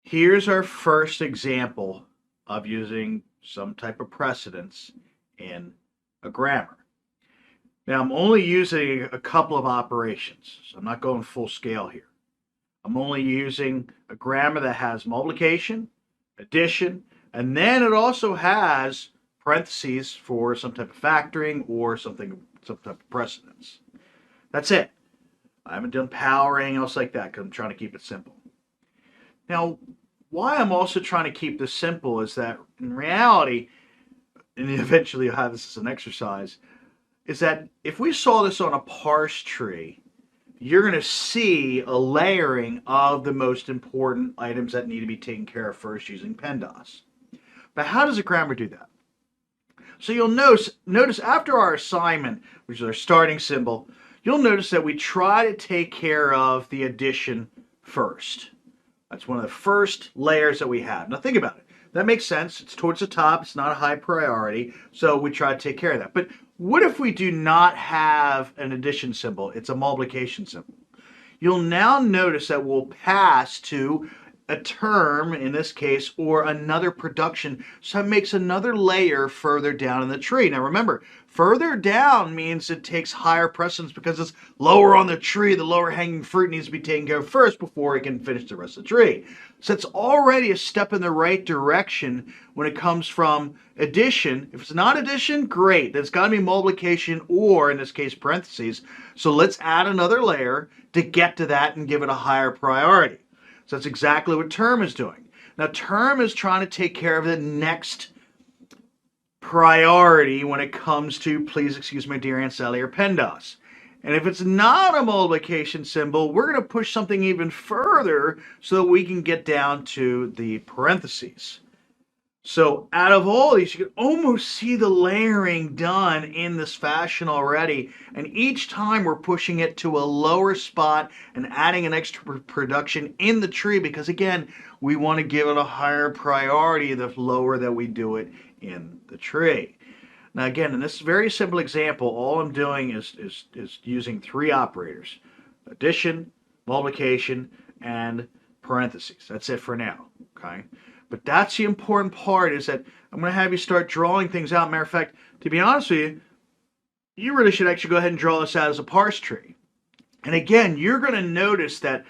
Here's our first example of using some type of precedence in a grammar. Now, I'm only using a couple of operations, so I'm not going full scale here. I'm only using a grammar that has multiplication, addition, and then it also has parentheses for some type of factoring or some type of precedence. That's it. I haven't done power or anything else like that because I'm trying to keep it simple. Now, why I'm also trying to keep this simple is that in reality, and eventually you'll have this as an exercise, is that if we saw this on a parse tree, you're going to see a layering of the most important items that need to be taken care of first using PEMDAS. But how does a grammar do that? So you'll notice after our assignment, which is our starting symbol, you'll notice that we try to take care of the addition first. That's one of the first layers that we have. Now think about it. That makes sense. It's towards the top. It's not a high priority. So we try to take care of that. But what if we do not have an addition symbol? It's a multiplication symbol. You'll now notice that we'll pass to a term, in this case, or another production. So it makes another layer further down in the tree. Now remember, further down means it takes higher precedence because it's lower on the tree. The lower hanging fruit needs to be taken care of first before it can finish the rest of the tree. So it's already a step in the right direction when it comes from addition. If it's not addition, great. There's got to be multiplication or, in this case, parentheses. So let's add another layer to get to that and give it a higher priority. So that's exactly what term is doing. Now, term is trying to take care of the next priority when it comes to, please excuse my dear Aunt Sally, or PEMDAS. And if it's not a multiplication symbol, we're going to push something even further so that we can get down to the parentheses. So out of all these, you can almost see the layering done in this fashion already. And each time we're pushing it to a lower spot and adding an extra production in the tree because, again, we want to give it a higher priority the lower that we do it in the tree. Now, again, in this very simple example, all I'm doing is using three operators: addition, multiplication, and parentheses. That's it for now, okay? But that's the important part, is that I'm going to have you start drawing things out. Matter of fact, to be honest with you, you really should actually go ahead and draw this out as a parse tree. And again, you're going to notice that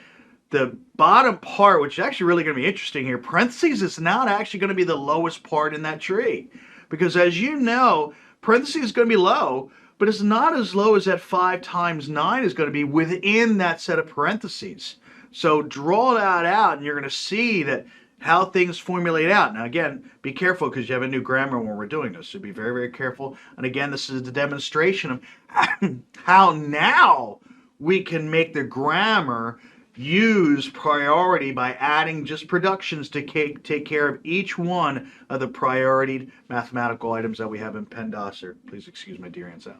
the bottom part, which is actually really going to be interesting here, parentheses is not actually going to be the lowest part in that tree. Because as you know, parentheses is going to be low, but it's not as low as that 5 times 9 is going to be within that set of parentheses. So draw that out and you're going to see that how things formulate out. Now again, be careful because you have a new grammar when we're doing this, so be very, very careful. And again, this is the demonstration of how now we can make the grammar use priority by adding just productions to take care of each one of the priority mathematical items that we have in PEMDAS, or please excuse my dear Aunt Sally.